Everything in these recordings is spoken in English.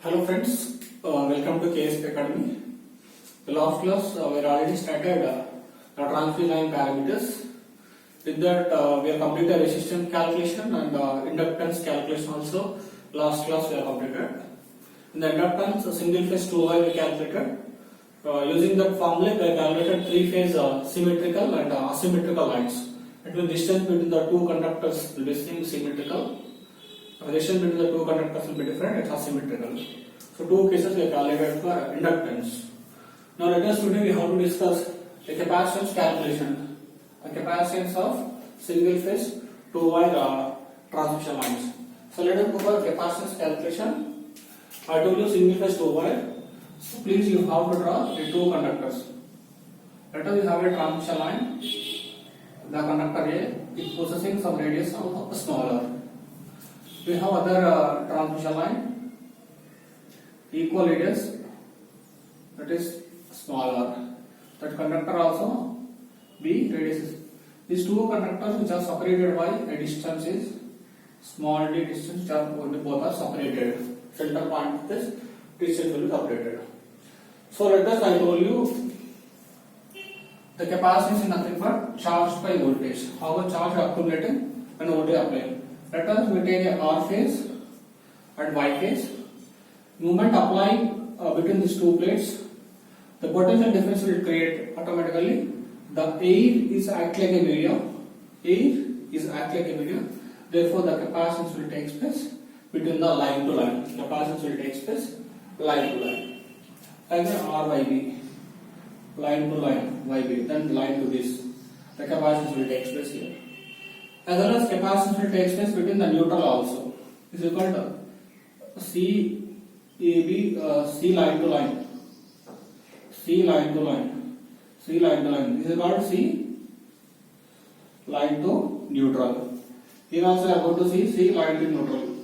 Hello friends, welcome to KSP Academy. The last class we already started the transmission line parameters. With that we have completed resistance calculation and inductance calculation also. Last class we have completed. In the inductance, a single phase 2-wire we calculated. Using that formula we have calculated 3-phase symmetrical and asymmetrical lines. It will distance between the two conductors will be symmetrical. The distance between the two conductors will be different, it's asymmetrical. So two cases we have calculated for inductance. Now let us today we have to discuss the capacitance calculation. The capacitance of single phase 2-wire transmission lines. So let us go for capacitance calculation. I told you single phase 2-wire. So please you have to draw the two conductors. Let us have a transmission line. The conductor A is possessing some radius of smaller. We have other transmission line equal radius, that is smaller. That conductor also B radius is. These two conductors which are separated by a distance is small d distance, both are separated. Center point of this distance will be separated. So let us, I told you the capacitance is nothing but charge by voltage. How much charge accumulating when voltage applied. Let us take a R phase and Y phase. Movement applying between these two plates, the potential difference will create automatically. The air is act like a medium. Air is act like a medium. Therefore, the capacitance will take place between the line to line. Capacitance will take place line to line. Again RYB, line to line YB, then line to this. The capacitance will take place here. As well as capacitance will take place between the neutral also. This is called CAB, C line to line. C line to line. C line to line. This is called C line to neutral. Here also I am going to see C line to neutral.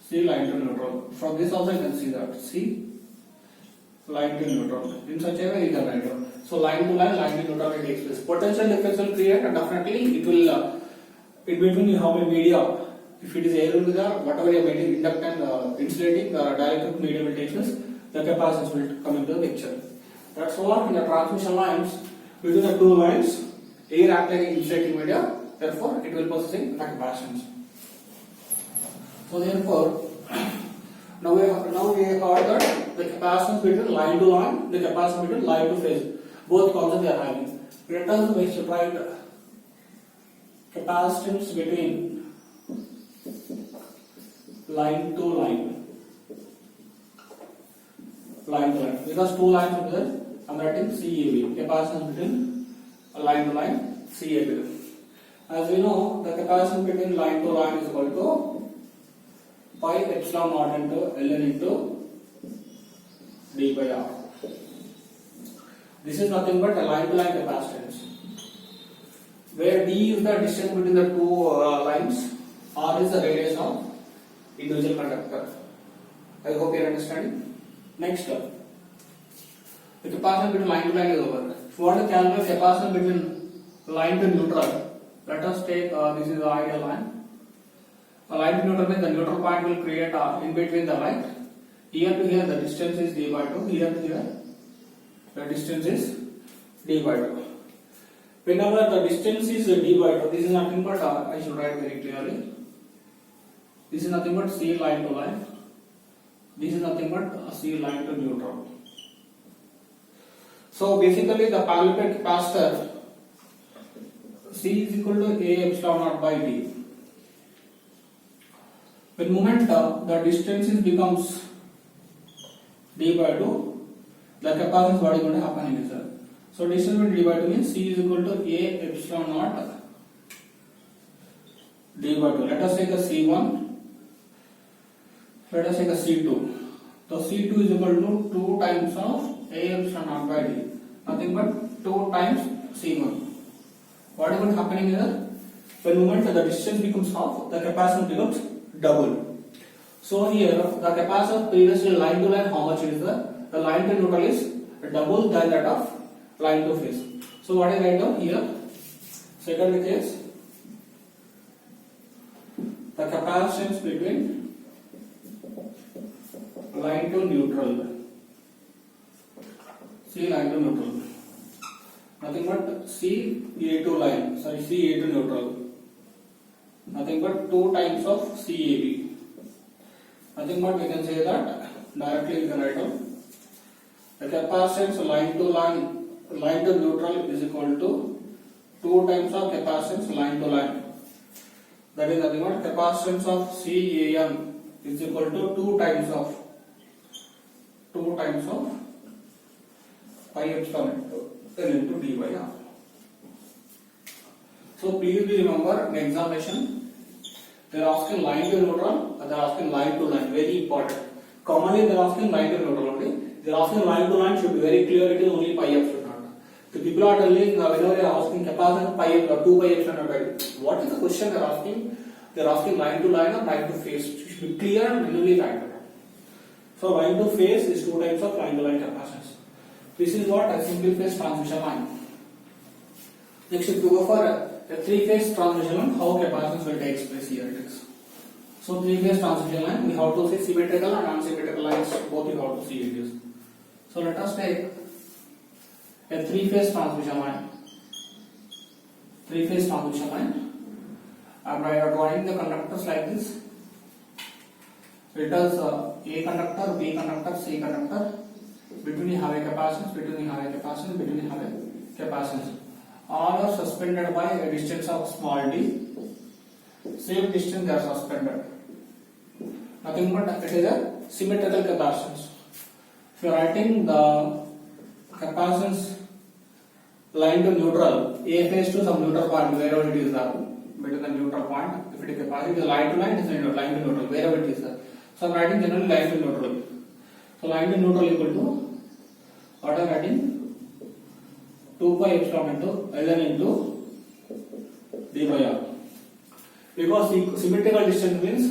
C line to neutral. From this also you can see that C line to neutral. In such a way you can write down. So line to neutral it takes place. Potential difference will create and definitely it will in between you have a media. If it is air with whatever you are making inductant, insulating, the dielectric medium will take place. The capacitance will come into the picture. That's all in the transmission lines. Between the two lines, air acts like insulating media. Therefore, it will possessing the capacitance. So therefore, now we heard that the capacitance between line to line, the capacitance between line to phase, both concepts they are having. Let us write capacitance between line to line. Line to line. Because two lines are there, I am writing CAB. Capacitance between line to line, CAB. As we know, the capacitance between line to line is equal to pi epsilon naught into ln into d by r. This is nothing but a line to line capacitance, where d is the distance between the two lines, r is the radius of individual conductor. I hope you are understanding. Next, the capacitance between line to line is over. If you want to calculate capacitance between line to neutral, let us take this is the ideal line. A line to neutral means the neutral point will create in between the line. Here to here the distance is d by 2. Here to here the distance is d by 2. Whenever the distance is d by 2, this is nothing but I should write very clearly. This is nothing but C line to line. This is nothing but C line to neutral. So basically the parallel capacitor C is equal to A epsilon naught by D. When moment the distance becomes d by 2, the capacitance what is going to happen is that. So distance between d by 2 means C is equal to A epsilon naught d by 2. Let us take a C1. Let us take a C2. So C2 is equal to 2 times of A epsilon naught by D. Nothing but 2 times C1. What is going to happen is that when moment the distance becomes half, the capacitance becomes double. So here the capacitance previously line to line, how much is the line to neutral is double than that of line to phase. So what I write down here, second case, the capacitance between line to neutral. C line to neutral. Nothing but CA to line. Sorry, CA to neutral. Nothing but 2 times of CAB. Nothing but we can say that directly we can write down the capacitance line to neutral is equal to 2 times of capacitance line to line. That is nothing but capacitance of CAM is equal to 2 times of pi epsilon L into d by r. So please remember in examination they are asking line to neutral or they are asking line to line. Very important. Commonly they are asking line to neutral only. They are asking line to line should be very clear. It is only pi epsilon naught. The people are telling whenever they are asking capacitance pi or 2 pi epsilon naught. What is the question they are asking? They are asking line to line or line to phase. It should be clear and minimally line to line. So line to phase is 2 times of line to line capacitance. This is what a single phase transmission line. Next, if you go for a 3-phase transmission line, how capacitance will take place here it is. So 3-phase transmission line, we have to see symmetrical and unsymmetrical lines, both we have to see it is. So let us take a 3-phase transmission line. 3-phase transmission line. And by drawing the conductors like this, it has A conductor, B conductor, C conductor. Between you have a capacitance, between you have a capacitance, between you have a capacitance. All are suspended by a distance of small d. Same distance they are suspended. Nothing but it is a symmetrical capacitance. If you are writing the capacitance line to neutral, A phase to some neutral point, wherever it is there, between the neutral point. If it is capacitance, it is line to line, it is line to neutral, wherever it is there. So I am writing generally line to neutral. So line to neutral equal to what I am writing 2 pi epsilon into Ln into d by r. Because symmetrical distance means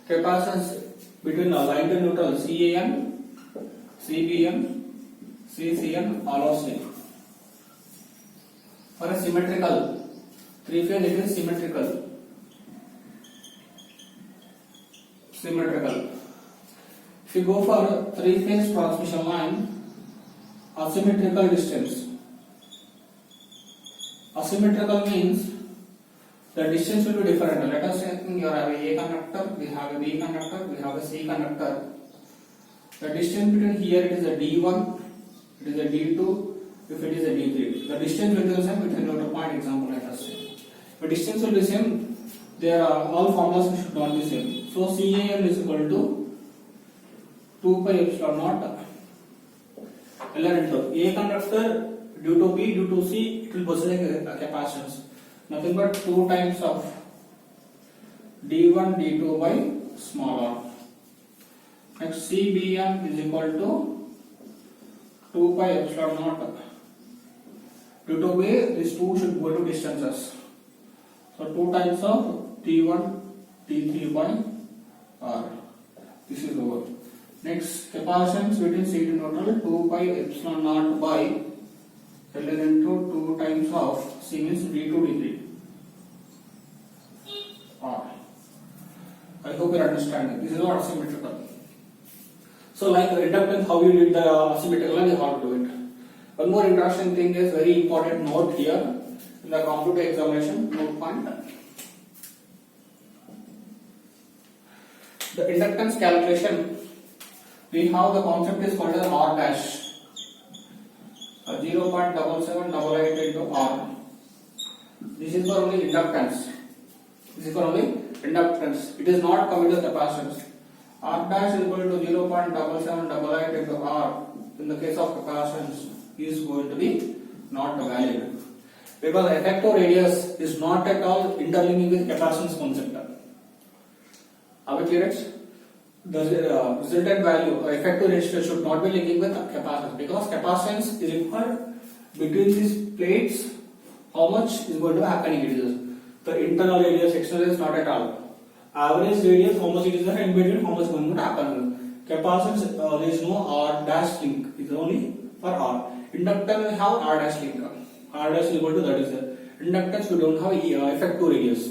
capacitance between the line to neutral CAN, CBN, CCN all are same. For a symmetrical 3-phase it is symmetrical. If you go for a 3-phase transmission line, asymmetrical distance. Asymmetrical means the distance will be different. Let us say you have a conductor, we have a B conductor, we have a C conductor. The distance between here it is a D1, it is a D2, if it is a D3. The distance will be the same between neutral point, example let us say. The distance will be same, there are all formulas should not be same. So CAM is equal to 2 pi epsilon naught Ln into A conductor due to B, due to C, it will possess a capacitance. Nothing but 2 times of D1, D2 by small r. Next CBM is equal to 2 pi epsilon naught. Due to B, these two should go to distances. So 2 times of T1, T3 by R. This is over. Next, capacitance between C to neutral 2 pi epsilon naught by Ln into 2 times of C means D2 D3 R. I hope you understand. This is not asymmetrical. So like reductance, how you did the asymmetrical and how to do it. One more interesting thing is very important note here in the computer examination note point. The inductance calculation, we have the concept is called as R dash. 0.7788 into R. This is for only inductance. This is for only inductance. It is not coming to capacitance. R dash is equal to 0.7788 into R. In the case of capacitance, is going to be not valid because effective radius is not at all interlinking with capacitance concept. Are we clear? The resultant value or effective ratio should not be linking with capacitance because capacitance is required between these plates. How much is going to happen in it? The internal radius, external radius, not at all. Average radius, how much it is there, in between, how much is going to happen. Capacitance, there is no R dash link. It is only for R. Inductance we have R dash link. R dash is equal to that is there. Inductance we don't have effective radius.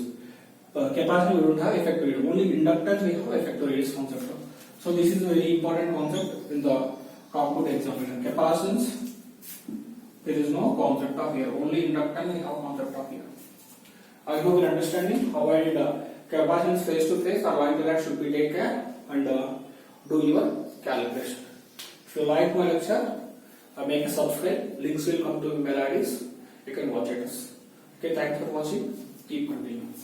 Capacitance we don't have effective radius. Only inductance we have effective radius concept. So this is a very important concept in the compute examination. Capacitance, there is no concept of here. Only inductance we have concept of here. I hope you are understanding how I did capacitance face to face or line to line should be take care and do your calculation. If you like my lecture, make a subscribe. Links will come to email IDs. You can watch it. Okay, thanks for watching. Keep continuing.